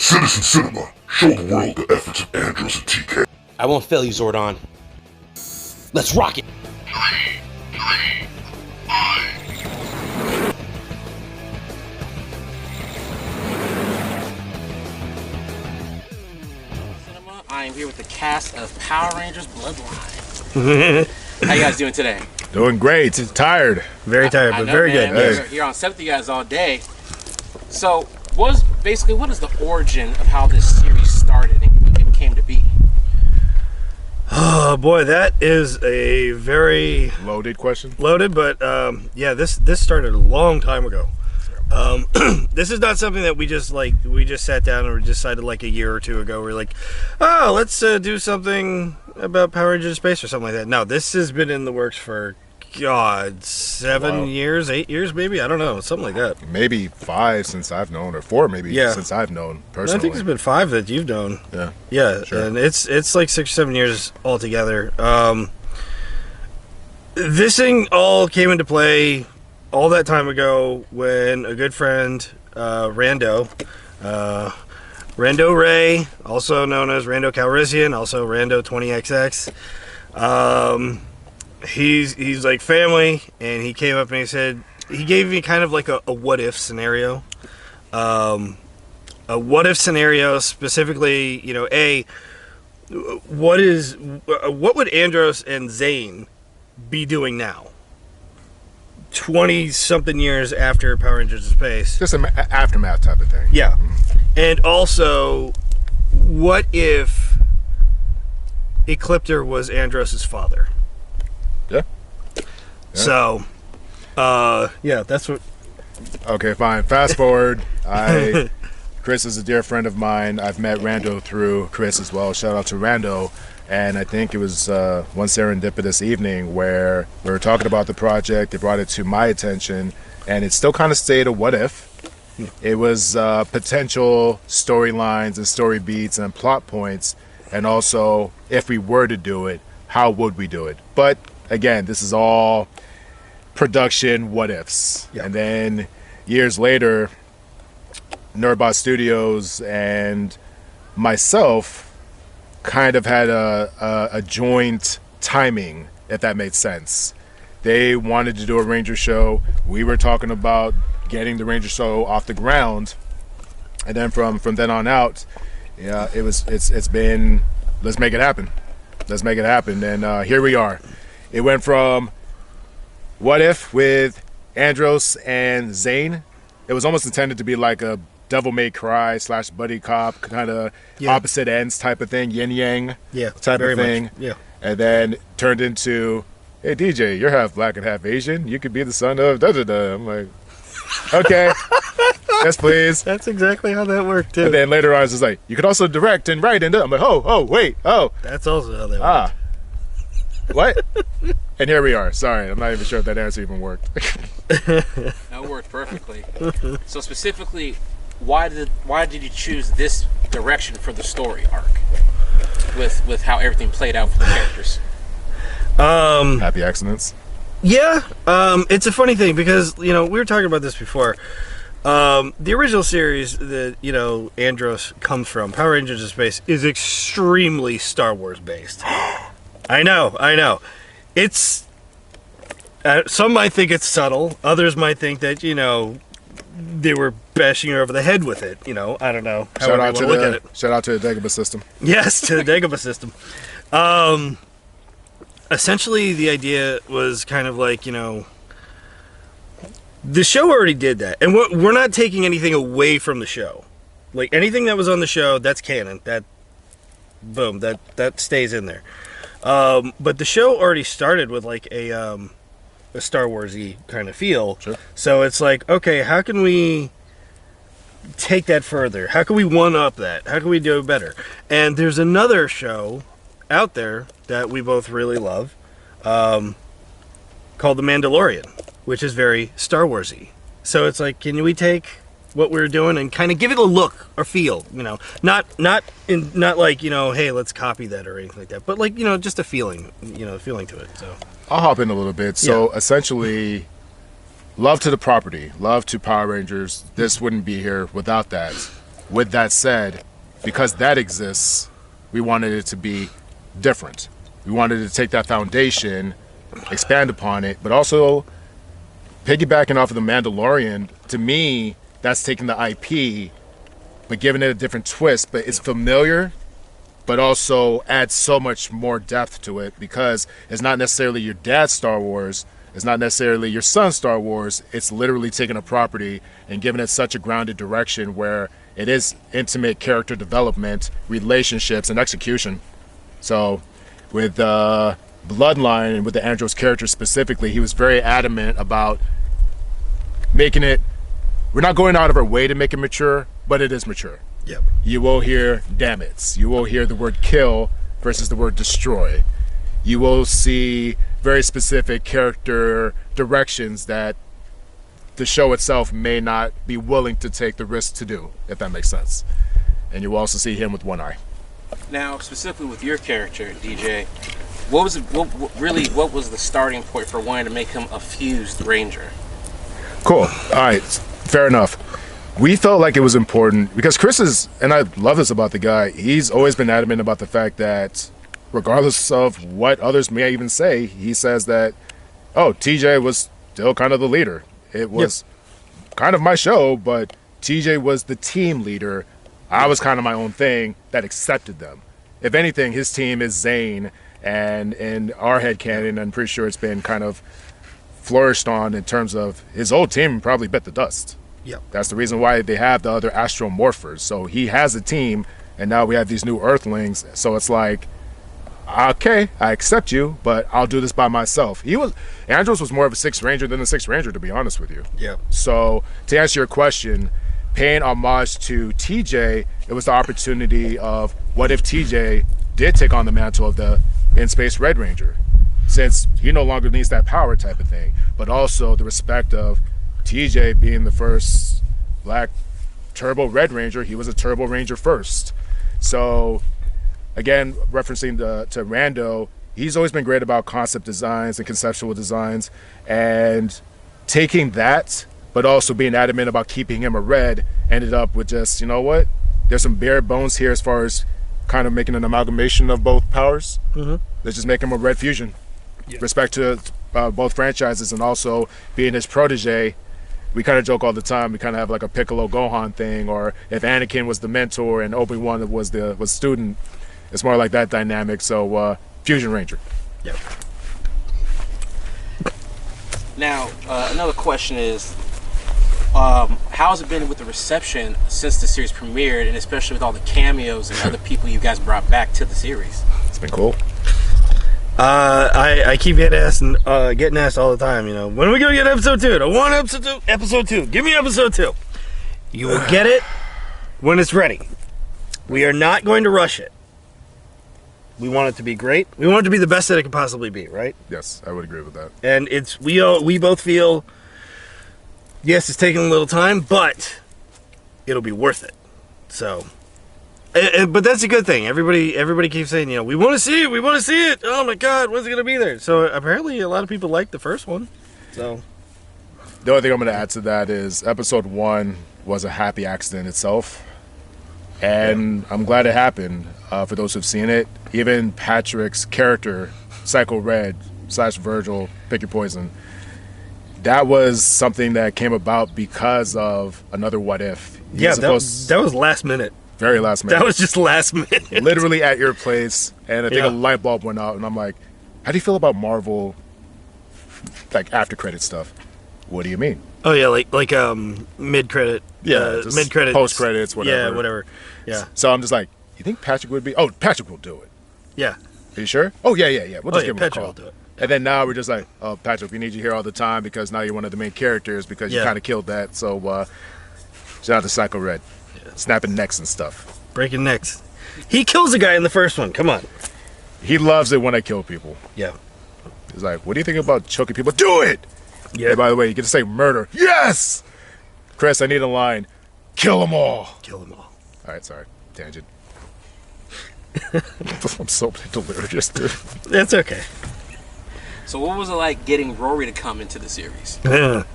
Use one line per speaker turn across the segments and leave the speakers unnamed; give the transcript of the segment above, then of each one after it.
Citizen Cinema, show the world the efforts of Andros and TK.
I won't fail you, Zordon. Let's rock it!
Cinema, I am here with the cast of Power Rangers Bloodline. How you guys doing today?
Doing great. Tired.
Very tired, but very good.
We're here on set with you guys all day. So, what is the origin of how this series started and came to be?
Oh boy, that is a very
Loaded question.
loaded, but yeah, this started a long time ago. This is not something that we just sat down and we decided like a year or two ago. We're like, oh, let's do something about Power Rangers Space or something like that. No, this has been in the works for 7 years, 8 years, maybe. I don't know, something like that.
Maybe 5 since I've known, or 4 maybe since I've known personally.
I think it's been 5 that you've known.
Yeah,
sure. And it's like 6 or 7 years altogether. This thing all came into play all that time ago when a good friend, Rando Ray, also known as Rando Calrissian, also Rando 20XX. He's like family, and he came up and he said, he gave me kind of like a what if scenario. A what if scenario, specifically, what would Andros and Zane be doing now? 20-something years after Power Rangers in Space.
Just an aftermath type of thing.
Yeah. And also, what if Ecliptor was Andros' father?
Yeah.
So, yeah, that's what...
Okay, fine. Fast forward. Chris is a dear friend of mine. I've met Rando through Chris as well. Shout out to Rando. And I think it was one serendipitous evening where we were talking about the project. They brought it to my attention, and it still kind of stayed a what if. It was potential storylines and story beats and plot points, and also if we were to do it, how would we do it? But again, this is all production what ifs.
Yeah.
And then years later, Nerdbot Studios and myself kind of had a joint timing, if that made sense. They wanted to do a Ranger show. We were talking about getting the Ranger show off the ground, and then from then on out, yeah, it's been, let's make it happen. Let's make it happen. And here we are. It went from what if with Andros and Zane. It was almost intended to be like a Devil May Cry / buddy cop kind of opposite ends type of thing, yin yang type of thing.
Much. Yeah.
And then turned into, hey DJ, you're half black and half Asian. You could be the son of da da da. I'm like, okay, yes please.
That's exactly how that worked too.
And then later on, it's just like, you could also direct and write. And I'm like, wait.
That's also how that worked.
What? And here we are. Sorry, I'm not even sure if that answer even worked.
That worked perfectly. So specifically, why did you choose this direction for the story arc with how everything played out for the characters?
Happy accidents.
Yeah, it's a funny thing because we were talking about this before. The original series that Andros comes from, Power Rangers in Space, is extremely Star Wars based. I know. It's some might think it's subtle. Others might think that they were bashing her over the head with it. I don't know.
Shout out to the Dagobah system.
Yes, to the Dagobah system. Essentially, the idea was kind of like, the show already did that. And we're not taking anything away from the show. Like, anything that was on the show, that's canon. That stays in there. But the show already started with, like, a Star Wars-y kind of feel.
Sure.
So it's like, okay, how can we take that further? How can we one-up that? How can we do it better? And there's another show out there that we both really love called The Mandalorian, which is very Star Wars-y. So it's like, can we take what we're doing and kind of give it a look or feel, not like, hey, let's copy that or anything like that, but like, just a feeling to it. So
I'll hop in a little bit. So essentially, love to the property, love to Power Rangers. This wouldn't be here without that. with that said, because that exists, we wanted it to be different. We wanted to take that foundation, expand upon it, but also piggybacking off of The Mandalorian, to me, that's taking the IP, but giving it a different twist. But it's familiar, but also adds so much more depth to it, because it's not necessarily your dad's Star Wars, it's not necessarily your son's Star Wars, it's literally taking a property and giving it such a grounded direction where it is intimate character development, relationships, and execution. So with Bloodline and with the Andros character specifically, he was very adamant about making it, we're not going out of our way to make it mature, but it is mature.
Yep.
You will hear damn it's. You will hear the word kill versus the word destroy. You will see very specific character directions that the show itself may not be willing to take the risk to do, if that makes sense. And you will also see him with one eye.
Now, specifically with your character, DJ, what was the starting point for wanting to make him a fused ranger?
Cool. All right. Fair enough. We felt like it was important because Chris is, and I love this about the guy, he's always been adamant about the fact that regardless of what others may even say, he says that, oh, TJ was still kind of the leader. It was kind of my show, but TJ was the team leader. I was kind of my own thing that accepted them. If anything, his team is Zane, and in our headcanon, I'm pretty sure it's been kind of flourished on in terms of his old team probably bit the dust.
Yep.
That's the reason why they have the other astromorphers. So he has a team, and now we have these new Earthlings. So it's like, okay, I accept you, but I'll do this by myself. Andros was more of a Sixth Ranger than the Sixth Ranger, to be honest with you.
Yeah.
So to answer your question, paying homage to TJ, it was the opportunity of what if TJ did take on the mantle of the in-space Red Ranger, since he no longer needs that power type of thing, but also the respect of TJ being the first black Turbo Red Ranger. He was a Turbo Ranger first. So again, referencing to Rando, he's always been great about concept designs and conceptual designs, and taking that, but also being adamant about keeping him a red, ended up with just, you know what, there's some bare bones here as far as kind of making an amalgamation of both powers. Let's just make him a red fusion. Respect to both franchises, and also being his protege. We kind of joke all the time, we kind of have like a Piccolo Gohan thing, or if Anakin was the mentor and Obi-Wan was student, it's more like that dynamic. So Fusion Ranger.
Yep.
Now, another question is, how has it been with the reception since the series premiered, and especially with all the cameos and other people you guys brought back to the series?
It's been cool.
I keep getting asked all the time, you know, when are we gonna get episode 2? I want episode 2. Give me episode 2. You will get it when it's ready. We are not going to rush it. We want it to be great. We want it to be the best that it can possibly be, right?
Yes, I would agree with that.
And we both feel, yes, it's taking a little time, but it'll be worth it. So, but that's a good thing. Everybody keeps saying, you know, we want to see it. Oh my God, when's it gonna be there? So apparently, a lot of people like the first one. So
the only thing I'm going to add to that is episode 1 was a happy accident itself, and I'm glad it happened. For those who've seen it, even Patrick's character, Psycho Red / Virgil, pick your poison, that was something that came about because of another what if.
Yeah, that was last minute.
Very last minute.
That was just last minute.
Literally at your place, and I think a light bulb went out, and I'm like, how do you feel about Marvel, like after credit stuff? What do you mean?
Oh yeah, like mid credit.
Yeah,
mid credit,
post credits, whatever.
Yeah, whatever. Yeah.
So I'm just like, you think Patrick would be? Oh, Patrick will do it.
Yeah.
Are you sure? Oh yeah. We'll just give him
Patrick
a call.
will do it.
And then now we're just like, oh, Patrick, we need you here all the time because now you're one of the main characters because you kind of killed that. So shout out to Psycho Red, snapping necks and stuff.
Breaking necks. He kills a guy in the first one. Come on.
He loves it when I kill people.
Yeah.
He's like, what do you think about choking people? Do it!
Yeah.
And by the way, you get to say murder. Yes! Chris, I need a line. Kill them all.
Kill them all.
All right, sorry. Tangent. I'm so delirious, dude.
That's okay.
So what was it like getting Rory to come into the series?
What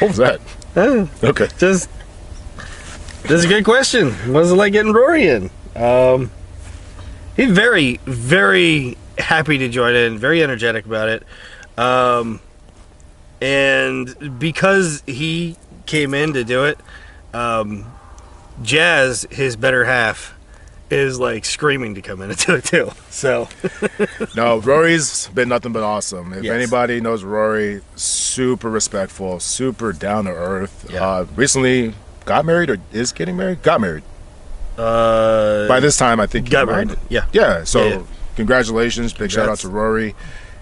was that? Okay.
Just This is a good question. What was it like getting Rory in? He's very, very happy to join in. Very energetic about it. And because he came in to do it, Jazz, his better half, is like screaming to come in and do it too. So
No, Rory's been nothing but awesome. If
Yes.
anybody knows Rory, super respectful, super down to earth.
Yeah.
Recently got married or is getting married? Got married. By this time, I think he
got
might.
married. Yeah.
Yeah, so
Yeah.
congratulations. Big shout out
Congrats.
to Rory.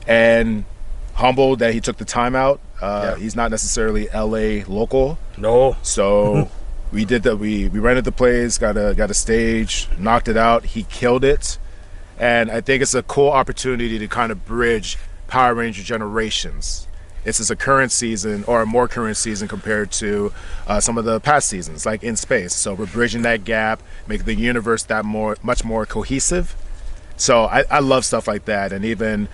And humbled that he took the time out.
Yeah.
He's not necessarily LA local.
No.
So we did that. We rented the place, got a stage, knocked it out. He killed it, and I think it's a cool opportunity to kind of bridge Power Ranger generations. This is a current season, or a more current season compared to some of the past seasons, like in space. So we're bridging that gap, making the universe much more cohesive. So I love stuff like that, and even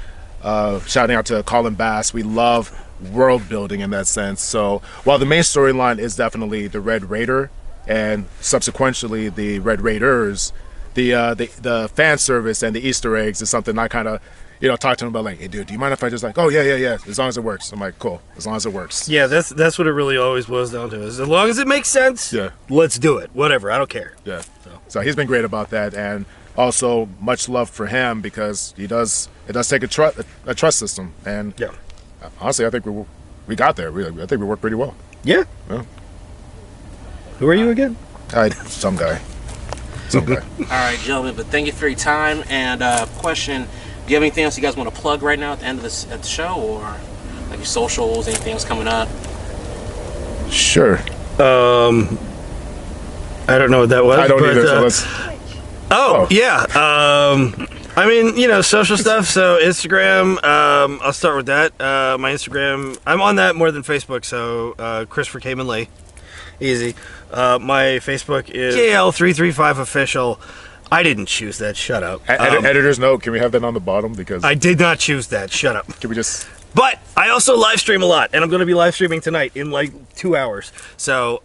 shouting out to Colin Bass. We love world building in that sense. So while the main storyline is definitely the Red Raider and subsequently the Red Raiders, the fan service and the Easter eggs is something I kind of talk to him about, like, hey dude, do you mind if I just like, oh yeah, as long as it works. I'm like, cool, as long as it works.
Yeah, that's what it really always boils down to. Is as long as it makes sense,
Yeah.
let's do it. Whatever, I don't care.
Yeah. So he's been great about that, and also much love for him because it does take a trust system, and
Yeah.
honestly, I think we got there. I think we worked pretty well.
Yeah.
Yeah.
Who are you again?
Some guy. Some guy.
All right, gentlemen, but thank you for your time. And question, do you have anything else you guys want to plug right now at the end of the show, or like your socials, anything else coming up?
Sure.
I don't know what that was.
I don't
but,
either. So let's.
yeah. I mean, social stuff. So Instagram. I'll start with that. My Instagram. I'm on that more than Facebook. So Christopher Khayman Lee. Easy. My Facebook is KL335 official. I didn't choose that. Shut up.
Editor's note. Can we have that on the bottom? Because
I did not choose that. Shut up.
can we just?
But I also live stream a lot, and I'm going to be live streaming tonight in like 2 hours. So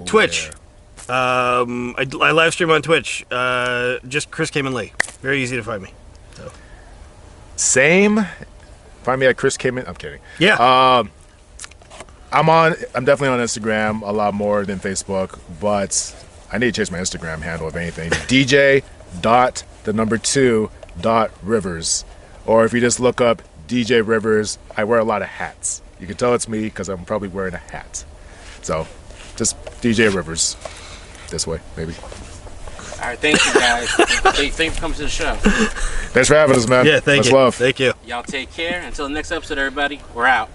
Twitch.
Yeah.
I live stream on Twitch. Just Chris Khayman Lee. Very easy to find me. So.
Same. Find me at Chris Khayman. I'm kidding.
Yeah.
I'm definitely on Instagram a lot more than Facebook, but I need to change my Instagram handle if anything. DJ.2.Rivers, or if you just look up DJ Rivers, I wear a lot of hats. You can tell it's me because I'm probably wearing a hat. So, just DJ Rivers. This way, maybe.
All right, thank you guys. Thank you for coming to the show.
Thanks for having us, man.
Yeah, thank
Much
you.
love.
Thank you.
Y'all take care. Until the next episode, everybody. We're out.